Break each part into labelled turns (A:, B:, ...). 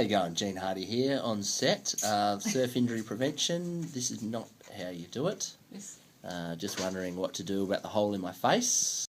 A: How you going? Gene Hardy here on set. Surf injury prevention. This is not how you do it.
B: Yes.
A: Just wondering what to do about the hole in my face.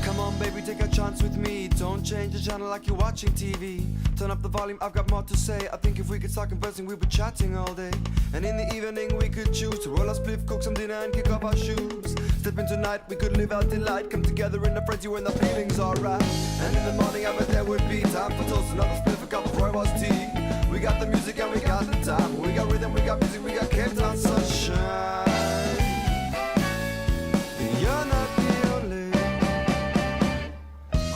C: Come on baby, take a chance with me. Don't change the channel like you're watching TV. Turn up the volume, I've got more to say. I think if we could start conversing, we'd be chatting all day. And in the evening we could choose to roll our spliff, cook some dinner and kick off our shoes. Step into night, we could live our delight. Come together in a frenzy when the feeling's alright. And in the morning I bet there would be time for toast, another spliff, a cup of rooibos tea. We got the music and we got the time. We got rhythm, we got music, we got Cape Town sunshine. You're not the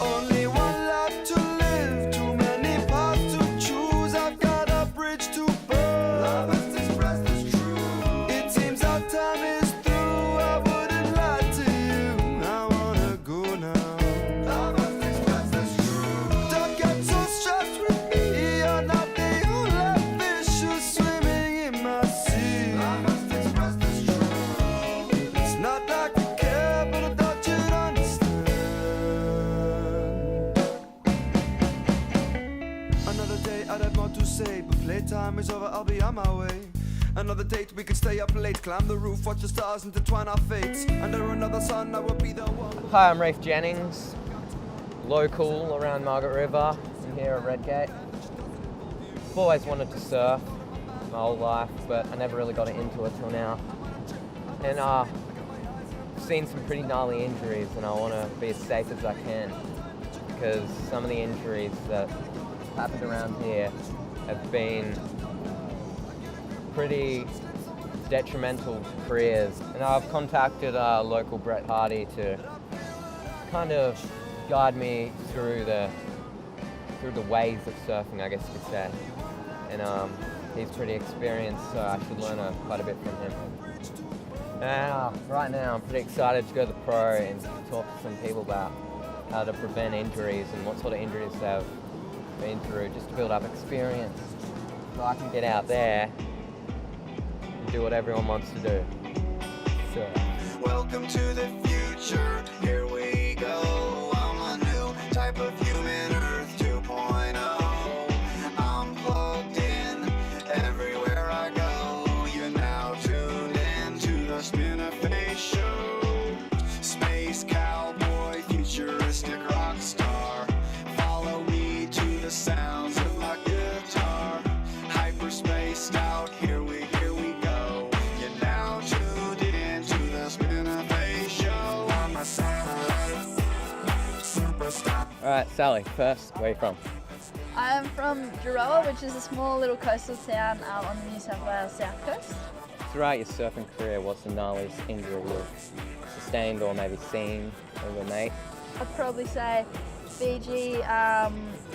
C: only one left to live. Too many paths to choose. I've got a bridge to burn. Love has expressed is true. It seems our time is through. I wouldn't lie to you. I wanna go now. Love has expressed is true. Don't get so stressed with me. You're not the only fish who's swimming in my sea. Love has expressed is true. It's not like I care, but I thought you'd understand. Another day, I'd have more to say, but playtime is over, I'll be on my way. Another date, we could stay up late, climb the roof, watch the stars intertwine our fates. Under another sun, I will be the one.
D: Hi, I'm Reef Jennings, local around Margaret River. I'm here at Redgate. I've always wanted to surf my whole life, but I never really got into it till now. And I've seen some pretty gnarly injuries, and I want to be as safe as I can, because some of the injuries that happened around here have been pretty detrimental to careers. And I've contacted local Brett Hardy to kind of guide me through the ways of surfing, I guess you could say. And he's pretty experienced, so I should learn quite a bit from him. Right now I'm pretty excited to go to the pro and talk to some people about how to prevent injuries and what sort of injuries they've been through, just to build up experience so I can get out there and do what everyone wants to do. So.
C: Welcome to the future, here we go. I'm a new type of human, Earth 2.0. I'm plugged in everywhere I go. You're now tuned in to the Spinner Face Show. Space cowboy, futuristic rock star. Follow me to the sounds of my guitar. Hyperspace out, here we go. You're now tuned in to the Spinner Face Show. I'm a satellite superstar.
D: Alright, Sally, first, where are you from?
E: I'm from Giroa, which is a small little coastal town on the New South Wales south coast.
D: Throughout your surfing career, what's the gnarliest injury you've sustained or maybe seen with your mate?
E: I'd probably say Fiji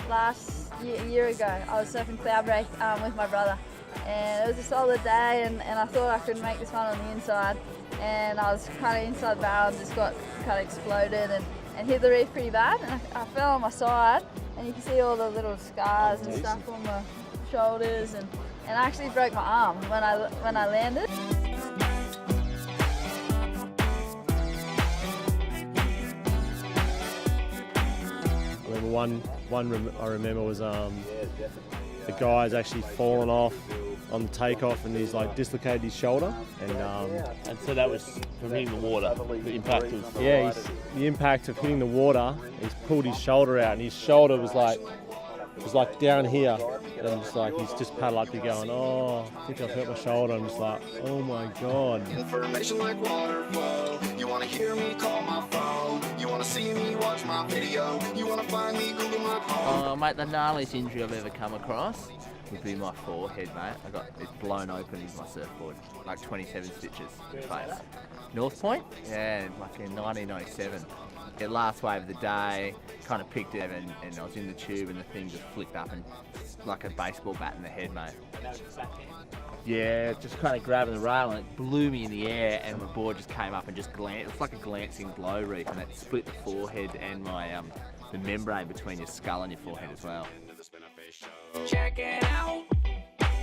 E: last year ago. I was surfing Cloudbreak with my brother, and it was a solid day, and I thought I could make this one on the inside, and I was kind of inside the barrel and just got kind of exploded and hit the reef pretty bad, and I fell on my side, and you can see all the little scars and stuff on my shoulders, and I actually broke my arm when I landed.
F: One I remember was the guy's actually fallen off on the takeoff and he's like dislocated his shoulder,
G: and so that was from hitting the water. The impact was
F: the impact of hitting the water. He's pulled his shoulder out, and his shoulder was like down here, and it's like he's just paddled up to going, oh, I think I've hurt my shoulder. I'm just like, oh my god.
C: Information like water flow. You wanna hear me, call my phone. You wanna see me, watch my video. You wanna find me, Google my phone.
B: Mate, the gnarliest injury I've ever come across would be my forehead, mate. I got it blown open with my surfboard, like 27 stitches in the face. North Point? Yeah, like in 1997. The last wave of the day, kind of picked it and I was in the tube and the thing just flicked up and like a baseball bat in the head, mate. Yeah, just kind of grabbing the rail and it blew me in the air and my board just came up and just glanced. It was like a glancing blow reef and it split the forehead and my the membrane between your skull and your forehead as well.
H: Check it out,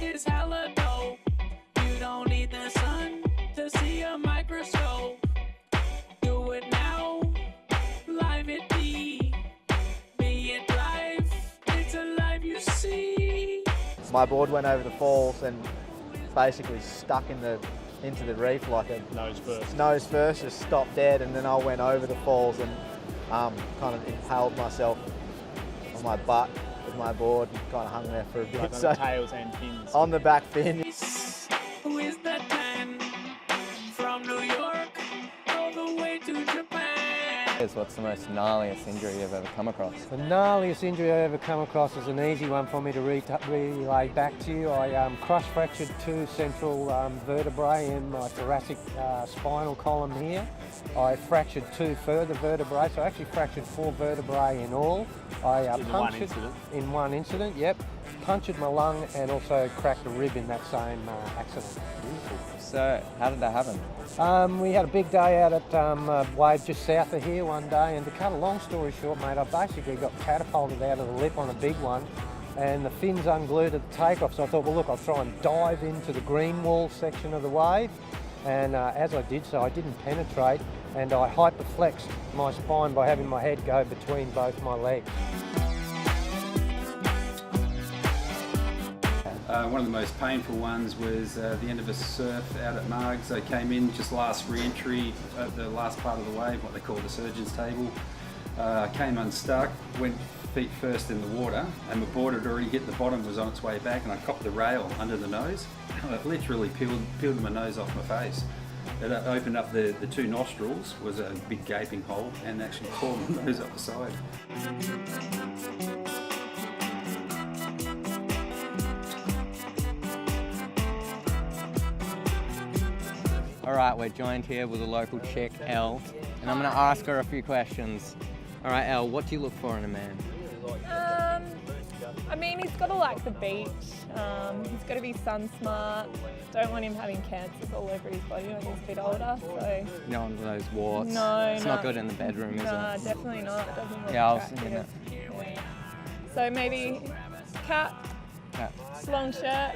H: it's hella dope. You don't need the sun to see a microscope. Do it now, live it be it live, it's alive you see.
I: My board went over the falls and basically stuck into the reef like a nose first, just stopped dead, and then I went over the falls and kind of impaled myself on my butt with my board and kind of hung there for a bit.
J: Like on the tails and fins.
I: On the back fin.
H: Who is that man from New York all the way to Japan?
D: What's the most gnarliest injury you've ever come across?
K: The gnarliest injury I've ever come across is an easy one for me to relay back to you. I cross-fractured 2 central vertebrae in my thoracic spinal column here. I fractured 2 further vertebrae, so I actually fractured 4 vertebrae in all. I punctured in one incident, yep. Punctured my lung and also cracked a rib in that same accident.
D: So, how did that happen?
K: We had a big day out at a wave just south of here one day, and to cut a long story short, mate, I basically got catapulted out of the lip on a big one, and the fins unglued at the takeoff, so I thought, well look, I'll try and dive into the green wall section of the wave, and as I did so, I didn't penetrate, and I hyperflexed my spine by having my head go between both my legs.
L: One of the most painful ones was the end of a surf out at Margs. I came in just last re-entry at the last part of the wave, what they call the surgeon's table. Came unstuck, went feet first in the water, and my board had already hit the bottom, was on its way back, and I copped the rail under the nose. It literally peeled my nose off my face. It opened up the 2 nostrils, was a big gaping hole, and actually tore my nose up the side.
D: Alright, we're joined here with a local chick, Elle, and I'm going to ask her a few questions. Alright, Elle, what do you look for in a man?
M: I mean, he's got to like the beach, he's got to be sun smart, don't want him having cancers all over his body when he's a bit older, so...
D: You don't want those warts?
M: No,
D: It's not good in the bedroom, is it?
M: No, definitely not. It doesn't look
D: yeah, I was
M: attractive.
D: thinking that.
M: Yeah. So maybe cap, long shirt.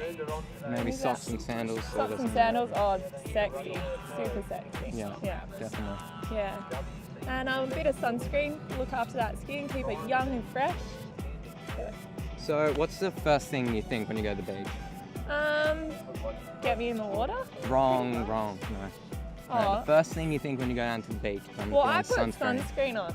D: Maybe socks and sandals.
M: Socks and sandals, oh, sexy, super sexy.
D: Yeah, definitely.
M: Yeah. And a bit of sunscreen, look after that skin, keep it young and fresh. Yeah.
D: So what's the first thing you think when you go to the beach?
M: Get me in the water?
D: Wrong, no.
M: Oh.
D: No, the first thing you think when you go down to the beach?
M: Well, I put sunscreen on.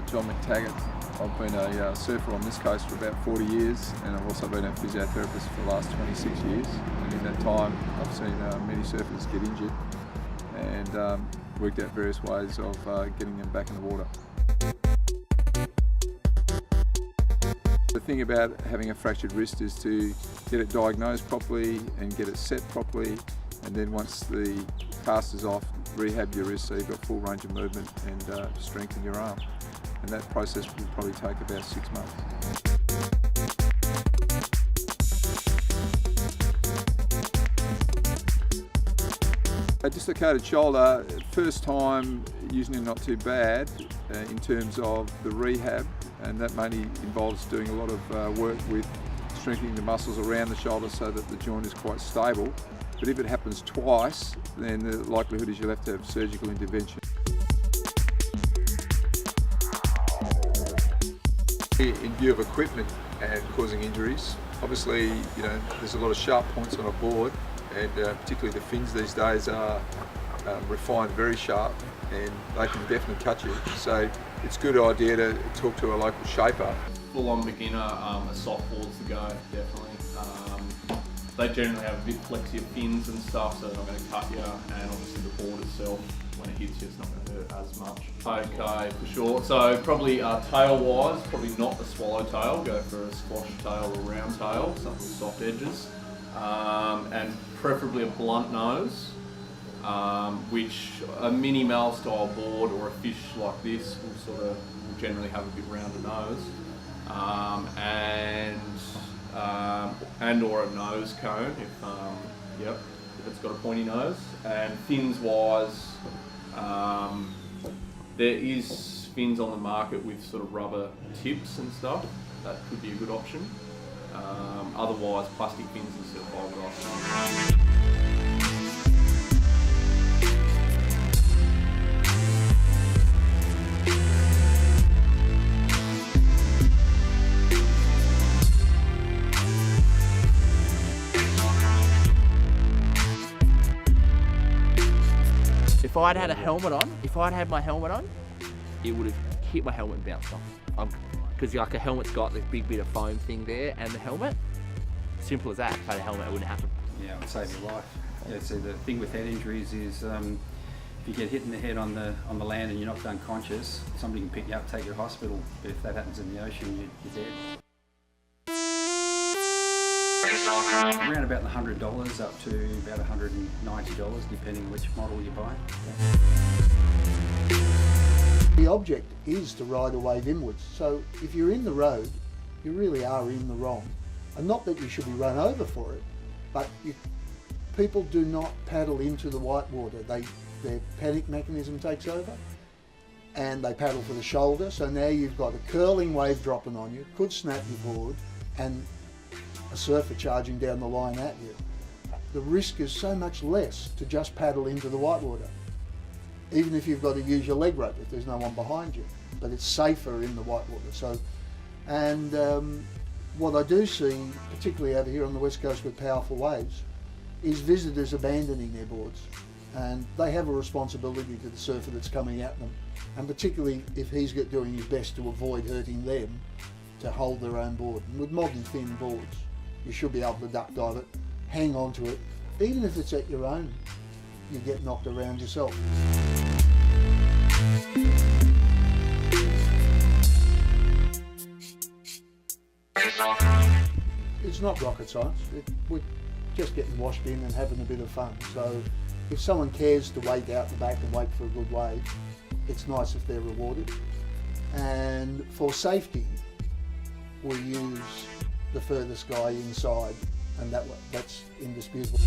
N: John McTaggart. I've been a surfer on this coast for about 40 years, and I've also been a physiotherapist for the last 26 years. And in that time, I've seen many surfers get injured and worked out various ways of getting them back in the water. The thing about having a fractured wrist is to get it diagnosed properly and get it set properly, and then once the cast is off, rehab your wrist so you've got full range of movement and strengthen your arm. And that process will probably take about 6 months. A dislocated shoulder, first time usually not too bad in terms of the rehab, and that mainly involves doing a lot of work with strengthening the muscles around the shoulder so that the joint is quite stable. But if it happens twice, then the likelihood is you'll have to have surgical intervention. In view of equipment and causing injuries, obviously, there's a lot of sharp points on a board, and particularly the fins these days are refined very sharp, and they can definitely cut you. So it's a good idea to talk to a local shaper.
J: Full-on beginner, a soft board's the go, definitely. They generally have a bit flexier fins and stuff, so they're not going to cut you, and obviously the board itself, when it hits you, it's not going to hurt as much. Okay, for sure. So probably tail-wise, probably not a swallowtail. Go for a squash tail or round tail, something with soft edges, and preferably a blunt nose, which a mini mal style board or a fish like this will generally have a bit rounder nose, and or a nose cone if it's got a pointy nose. And fins wise, there is fins on the market with sort of rubber tips and stuff. That could be a good option. Otherwise, plastic fins instead of fiberglass.
B: If I'd had a helmet on, if I'd had my helmet on, it would have hit my helmet and bounced off. Because like a helmet's got the big bit of foam thing there, and the helmet, simple as that. If I had a helmet, I wouldn't have to.
L: Yeah, it would save your life. Yeah, so the thing with head injuries is if you get hit in the head on the land and you're knocked unconscious, somebody can pick you up, take you to hospital. But if that happens in the ocean, you're dead. Around about $100 up to about $190, depending which model you buy.
O: The object is to ride a wave inwards, so if you're in the road, you really are in the wrong. And not that you should be run over for it, but people do not paddle into the whitewater. Their panic mechanism takes over, and they paddle for the shoulder, so now you've got a curling wave dropping on you, could snap your board, and a surfer charging down the line at you. The risk is so much less to just paddle into the whitewater, even if you've got to use your leg rope if there's no one behind you, but it's safer in the whitewater. So, and what I do see, particularly over here on the west coast with powerful waves, is visitors abandoning their boards, and they have a responsibility to the surfer that's coming at them, and particularly if he's doing his best to avoid hurting them, to hold their own board. And with modern thin boards, you should be able to duck dive it, hang on to it, even if it's at your own, you get knocked around yourself. It's not rocket science, we're just getting washed in and having a bit of fun. So if someone cares to wait out the back and wait for a good wave, it's nice if they're rewarded. And for safety, we use the furthest guy inside, and that's indisputable.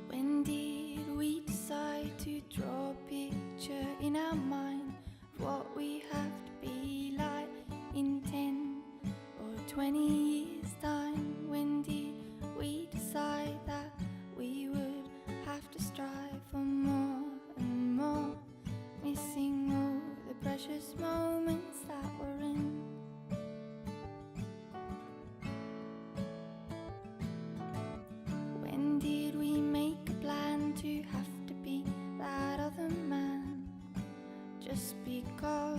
P: When did we decide to draw a picture in our mind of what we have to be like in 10 or 20 years' time? When did we decide that we would have to strive for more and more, missing all the precious moments that we're in? When did we make a plan to have to be that other man, just because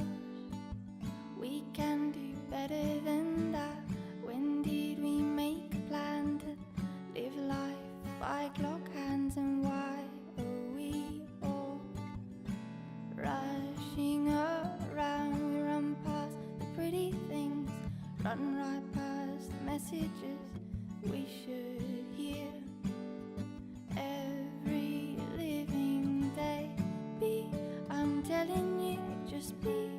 P: we can do better than that? When did we make a plan to live life by clock hands, and why are we all rushing around? We run past the pretty things, run right past the messages we should hear. Every living day, be, I'm telling you, just be,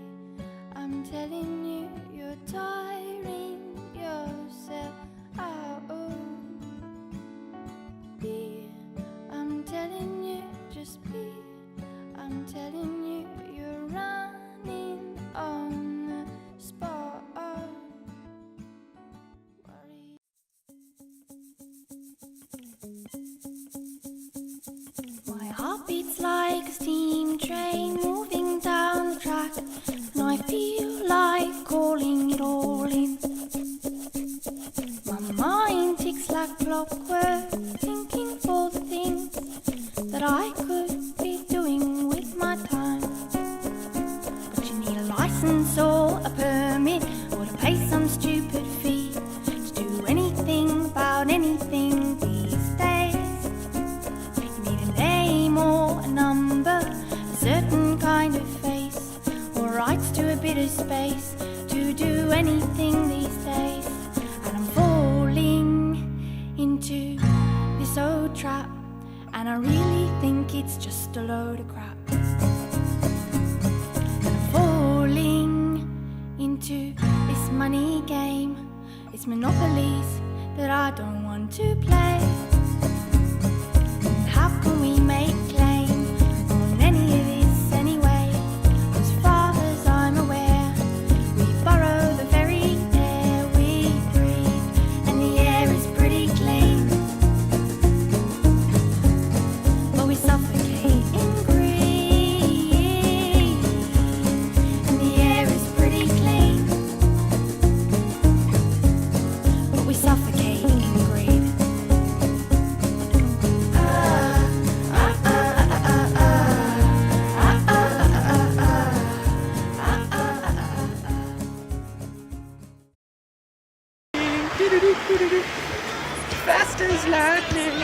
P: I'm telling you, you're You're tiring yourself out. Be, I'm telling you, just be. I'm telling you, you're running on the spot. My heart beats like a steam train moving down the track, and I feel like calling it all in. My mind ticks like clockwork, thinking for the things that I could be doing with my time. But you need a license or a permit, or to pay some stupid fee to do anything about anything these days. You need a name or a number, a certain kind of face, or rights to a bit of space to do anything these days. And I'm falling into this old trap, and I really think it's just a load of crap. I'm falling into this money game. It's monopolies that I don't want to play. And how can we make claim on any of this anyway? As far as I'm aware, we borrow the very air we breathe, and the air is pretty clean. But we suffocate in greed, and the air is pretty clean. But we suffocate in greed.
H: Fast as lightning.